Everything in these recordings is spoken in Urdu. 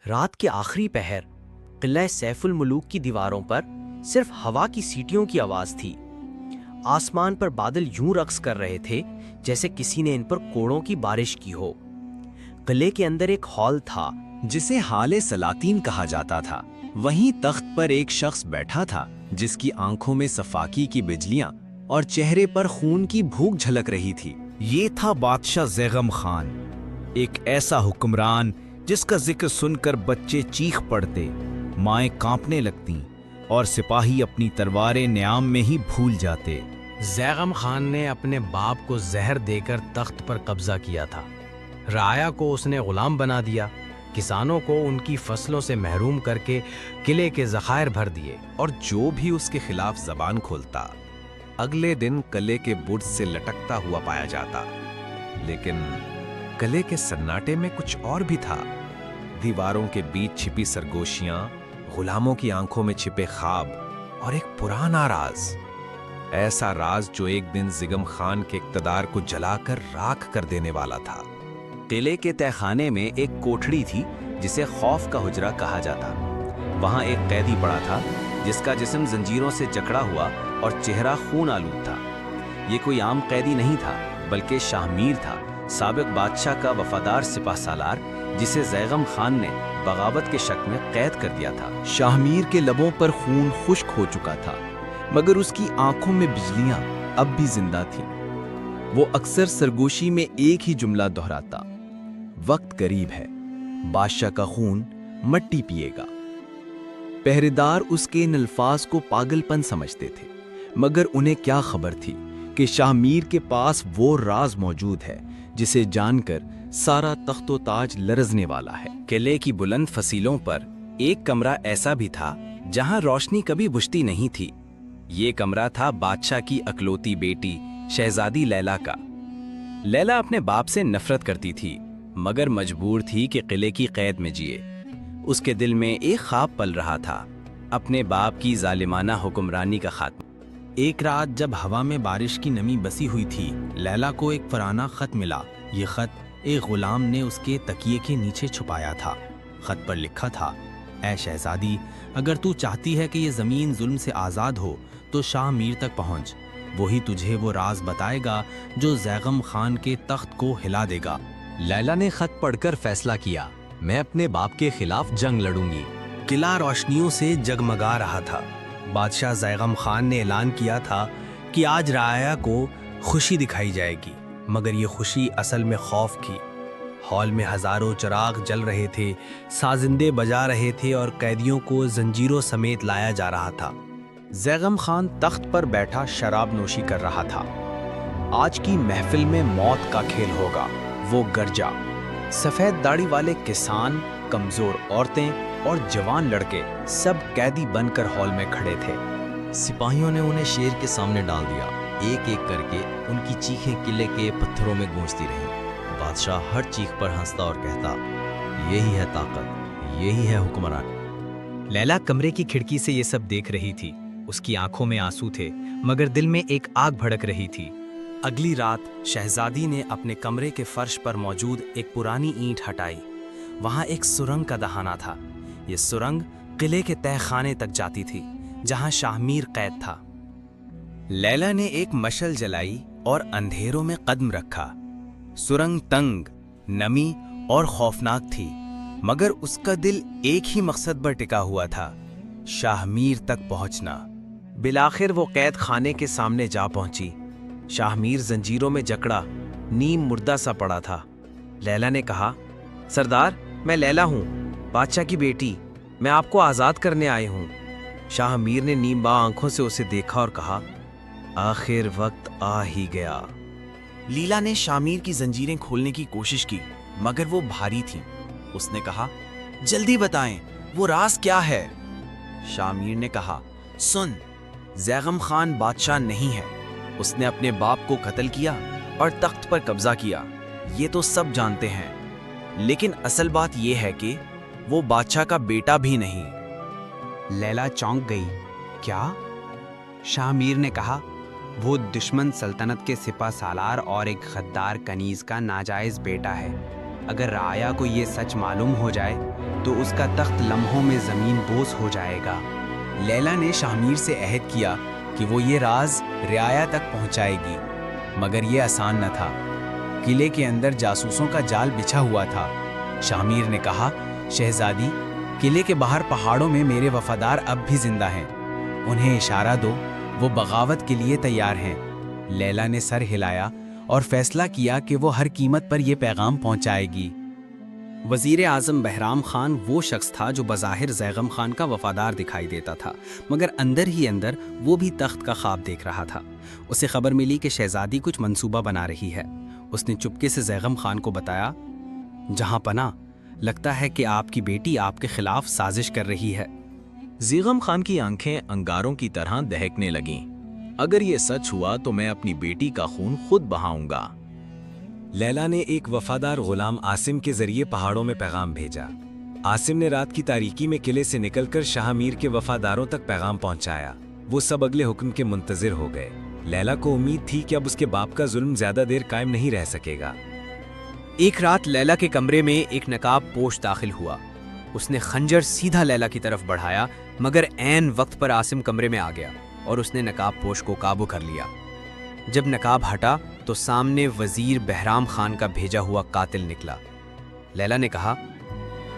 رات کے آخری پہر قلعہ سیف الملوک کی دیواروں پر صرف ہوا کی سیٹیوں کی آواز تھی۔ آسمان پر بادل یوں رقص کر رہے تھے جیسے کسی نے ان پر کوڑوں کی بارش کی ہو۔ قلعے کے اندر ایک ہال تھا جسے حال سلاطین کہا جاتا تھا۔ وہیں تخت پر ایک شخص بیٹھا تھا جس کی آنکھوں میں صفاکی کی بجلیاں اور چہرے پر خون کی بھوک جھلک رہی تھی۔ یہ تھا بادشاہ زیغم خان، ایک ایسا حکمران جس کا ذکر سن کر بچے چیخ پڑتے، مائیں کانپنے لگتیں اور سپاہی اپنی تلواریں نیام میں ہی بھول جاتے۔ زیغم خان نے اپنے باپ کو زہر دے کر تخت پر قبضہ کیا تھا۔ رعایا کو اس نے غلام بنا دیا، کسانوں کو ان کی فصلوں سے محروم کر کے قلعے کے ذخائر بھر دیے، اور جو بھی اس کے خلاف زبان کھولتا اگلے دن قلعے کے برج سے لٹکتا ہوا پایا جاتا۔ لیکن قلعے کے سناٹے میں کچھ اور بھی تھا۔ دیواروں کے بیچ چھپی سرگوشیاں، غلاموں کی آنکھوں میں چھپے خواب اور ایک پرانا راز، ایسا راز جو ایک دن زیغم خان کے اقتدار کو جلا کر راکھ کر دینے والا تھا۔ قلعے کے تہہ خانے میں ایک کوٹھڑی تھی جسے خوف کا حجرہ کہا جاتا۔ وہاں ایک قیدی پڑا تھا جس کا جسم زنجیروں سے جکڑا ہوا اور چہرہ خون آلود تھا۔ یہ کوئی عام قیدی نہیں تھا بلکہ شاہ میر تھا، سابق بادشاہ کا وفادار سپہ سالار جسے زیغم خان نے بغاوت کے شک میں قید کر دیا تھا۔ شاہ میر کے لبوں پر خون خشک ہو چکا تھا، مگر اس کی آنکھوں میں بجلیاں اب بھی زندہ تھیں۔ وہ اکثر سرگوشی میں ایک ہی جملہ دہراتا، وقت قریب ہے، بادشاہ کا خون مٹی پیے گا۔ پہرے دار اس کے ان الفاظ کو پاگل پن سمجھتے تھے، مگر انہیں کیا خبر تھی کہ شاہ میر کے پاس وہ راز موجود ہے جسے جان کر سارا تخت و تاج لرزنے والا ہے۔ قلعے کی بلند فصیلوں پر ایک کمرہ ایسا بھی تھا جہاں روشنی کبھی بجھتی نہیں تھی۔ یہ کمرہ تھا بادشاہ کی اکلوتی بیٹی شہزادی لیلا کا۔ لیلا اپنے باپ سے نفرت کرتی تھی مگر مجبور تھی کہ قلعے کی قید میں جیے۔ اس کے دل میں ایک خواب پل رہا تھا، اپنے باپ کی ظالمانہ حکمرانی کا خاتمہ۔ ایک رات جب ہوا میں بارش کی نمی بسی ہوئی تھی، لیلا کو ایک پرانا خط ملا۔ یہ خط ایک غلام نے اس کے تکیے کے نیچے چھپایا تھا۔ خط پر لکھا تھا، اے شہزادی، اگر تو چاہتی ہے کہ یہ زمین ظلم سے آزاد ہو تو شاہ میر تک پہنچ، وہی تجھے وہ راز بتائے گا جو زیغم خان کے تخت کو ہلا دے گا۔ لیلا نے خط پڑھ کر فیصلہ کیا، میں اپنے باپ کے خلاف جنگ لڑوں گی۔ قلعہ روشنیوں سے جگمگا رہا تھا۔ بادشاہ زیغم خان نے اعلان کیا تھا کہ آج رعایا کو خوشی دکھائی جائے گی، مگر یہ خوشی اصل میں خوف کی۔ ہال میں ہزاروں چراغ جل رہے تھے، سازندے بجا رہے تھے اور قیدیوں کو زنجیروں سمیت لایا جا رہا تھا۔ زیغم خان تخت پر بیٹھا شراب نوشی کر رہا تھا۔ آج کی محفل میں موت کا کھیل ہوگا، وہ گرجا۔ سفید داڑھی والے کسان، کمزور عورتیں اور جوان لڑکے سب قیدی بن کر ہال میں کھڑے تھے۔ سپاہیوں نے انہیں شیر کے سامنے ڈال دیا، ایک ایک کر کے ان کی چیخیں قلعے کے پتھروں میں گونجتی رہیں۔ بادشاہ ہر چیخ پر ہنستا اور کہتا، یہی ہے طاقت، یہی ہے حکمران۔ لیلا کمرے کی کھڑکی سے یہ سب دیکھ رہی تھی۔ اس کی آنکھوں میں آنسو تھے مگر دل میں ایک آگ بھڑک رہی تھی۔ اگلی رات شہزادی نے اپنے کمرے کے فرش پر موجود ایک پرانی اینٹ ہٹائی۔ وہاں ایک سرنگ کا دہانہ تھا۔ یہ سرنگ قلعے کے تہہ خانے تک جاتی تھی جہاں شاہ میر قید تھا۔ لیلا نے ایک مشعل جلائی اور اندھیروں میں قدم رکھا۔ سرنگ تنگ، نمی اور خوفناک تھی، مگر اس کا دل ایک ہی مقصد پر ٹکا ہوا تھا، شاہ میر تک پہنچنا۔ بالآخر وہ قید خانے کے سامنے جا پہنچی۔ شاہ میر زنجیروں میں جکڑا نیم مردہ سا پڑا تھا۔ لیلا نے کہا، سردار، میں لیلا ہوں، بادشاہ کی بیٹی، میں آپ کو آزاد کرنے آئی ہوں۔ شاہ میر نے نیم با آنکھوں سے اسے دیکھا اور کہا، آخر وقت آ ہی گیا۔ لیلا نے شاہ میر کی زنجیریں کھولنے کی کوشش کی مگر وہ بھاری تھیں۔ اس نے کہا، جلدی بتائیں، وہ راز کیا ہے؟ شاہ میر نے کہا، سن، زیغم خان بادشاہ نہیں ہے، اس نے اپنے باپ کو قتل کیا اور تخت پر قبضہ کیا، یہ تو سب جانتے ہیں، لیکن اصل بات یہ ہے کہ وہ بادشاہ کا بیٹا بھی نہیں۔ لیلا چونک گئی۔ کیا؟ شاہ میر نے کہا، وہ دشمن سلطنت کے سپہ سالار اور ایک غدار کنیز کا ناجائز بیٹا ہے۔ اگر رعایا کو یہ سچ معلوم ہو جائے تو اس کا تخت لمحوں میں زمین بوس ہو جائے گا۔ لیلا نے شامیر سے عہد کیا کہ وہ یہ راز رعایا تک پہنچائے گی، مگر یہ آسان نہ تھا۔ قلعے کے اندر جاسوسوں کا جال بچھا ہوا تھا۔ شامیر نے کہا، شہزادی، قلعے کے باہر پہاڑوں میں میرے وفادار اب بھی زندہ ہیں، انہیں اشارہ دو، وہ بغاوت کے لیے تیار ہیں۔ لیلا نے سر ہلایا اور فیصلہ کیا کہ وہ ہر قیمت پر یہ پیغام پہنچائے گی۔ وزیر اعظم بہرام خان وہ شخص تھا جو بظاہر زیغم خان کا وفادار دکھائی دیتا تھا، مگر اندر ہی اندر وہ بھی تخت کا خواب دیکھ رہا تھا۔ اسے خبر ملی کہ شہزادی کچھ منصوبہ بنا رہی ہے۔ اس نے چپکے سے زیغم خان کو بتایا، جہاں پناہ، لگتا ہے کہ آپ کی بیٹی آپ کے خلاف سازش کر رہی ہے۔ زیغم خان کی آنکھیں انگاروں کی طرح دہکنے لگیں۔ اگر یہ سچ ہوا تو میں اپنی بیٹی کا خون خود بہاؤں گا۔ لیلا نے ایک وفادار غلام عاصم کے ذریعے پہاڑوں میں پیغام بھیجا۔ عاصم نے رات کی تاریکی میں قلعے سے نکل کر شاہ میر کے وفاداروں تک پیغام پہنچایا۔ وہ سب اگلے حکم کے منتظر ہو گئے۔ لیلا کو امید تھی کہ اب اس کے باپ کا ظلم زیادہ دیر قائم نہیں رہ سکے گا۔ ایک رات لیلا کے کمرے میں ایک نقاب پوش داخل ہوا۔ اس نے خنجر سیدھا لیلا کی طرف بڑھایا، مگر عین وقت پر عاصم کمرے میں آ گیا اور اس نے نقاب پوش کو قابو کر لیا۔ جب نقاب ہٹا تو سامنے وزیر بہرام خان کا بھیجا ہوا قاتل نکلا۔ لیلا نے کہا،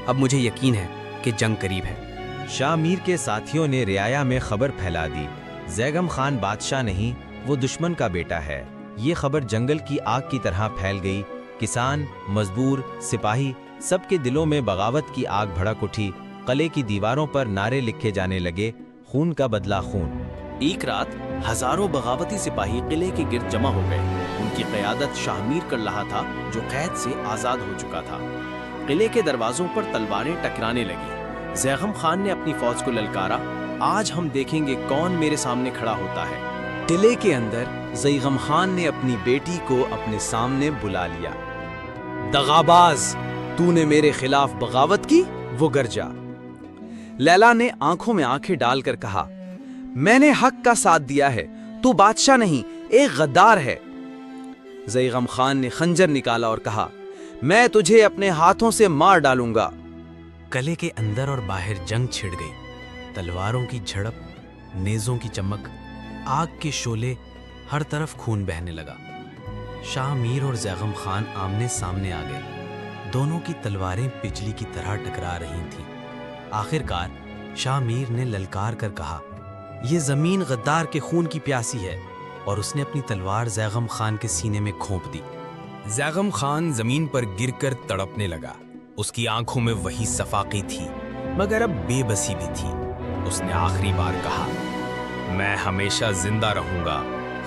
اب مجھے یقین ہے کہ جنگ قریب ہے۔ شاہ میر کے ساتھیوں نے رعایا میں خبر پھیلا دی، زیغم خان بادشاہ نہیں، وہ دشمن کا بیٹا ہے۔ یہ خبر جنگل کی آگ کی طرح پھیل گئی۔ کسان، مزدور، سپاہی، سب کے دلوں میں بغاوت کی آگ بھڑک اٹھی۔ قلعے کی دیواروں پر نعرے لکھے جانے لگے، خون کا بدلہ خون۔ ایک رات ہزاروں بغاوتی سپاہی قلعے کے گرد جمع ہو گئے۔ ان کی قیادت شاہ میر کر رہا تھا، جو قید سے آزاد ہو چکا تھا۔ قلعے کے دروازوں پر تلواریں ٹکرانے لگی۔ زیغم خان نے اپنی فوج کو للکارا، آج ہم دیکھیں گے کون میرے سامنے کھڑا ہوتا ہے۔ قلعے کے اندر زیغم خان نے اپنی بیٹی کو اپنے سامنے بلا لیا۔ دغاباز، تو نے میرے خلاف بغاوت کی؟ وہ گرجا۔ لیلا نے آنکھوں میں آنکھیں ڈال کر کہا، میں نے حق کا ساتھ دیا ہے، تو بادشاہ نہیں، ایک غدار ہے۔ زیغم خان نے خنجر نکالا اور کہا، میں تجھے اپنے ہاتھوں سے مار ڈالوں گا۔ قلعے کے اندر اور باہر جنگ چھڑ گئی۔ تلواروں کی جھڑپ، نیزوں کی چمک، آگ کے شعلے، ہر طرف خون بہنے لگا۔ شاہ میر اور زیغم خان آمنے سامنے آ گئے۔ دونوں کی تلواریں بجلی کی طرح ٹکرا رہی تھیں۔ آخرکار شاہ میر نے للکار کر کہا، یہ زمین غدار کے خون کی پیاسی ہے، اور اس نے اپنی تلوار زیغم خان کے سینے میں کھونپ دی۔ زیغم خان زمین پر گر کر تڑپنے لگا۔ اس کی آنکھوں میں وہی صفاقی تھی، مگر اب بے بسی بھی تھی۔ اس نے آخری بار کہا، میں ہمیشہ زندہ رہوں گا،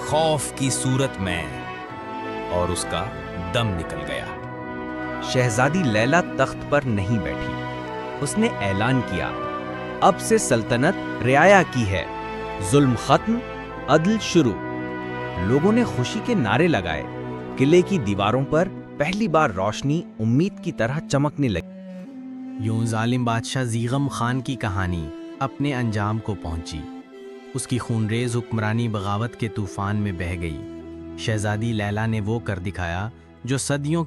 خوف کی صورت میں، اور اس کا دم نکل گیا۔ شہزادی لیلا تخت پر نہیں بیٹھی۔ اس نے اعلان کیا، اب سے سلطنت رعایا کی ہے، ظلم ختم، عدل شروع۔ لوگوں نے خوشی کے نعرے لگائے۔ قلعے کی دیواروں پر پہلی بار روشنی امید کی طرح چمکنے لگی۔ یوں ظالم بادشاہ زیغم خان کی کہانی اپنے انجام کو پہنچی۔ اس کی خونریز حکمرانی بغاوت کے طوفان میں بہہ گئی۔ شہزادی لیلا نے وہ کر دکھایا جو صدیوں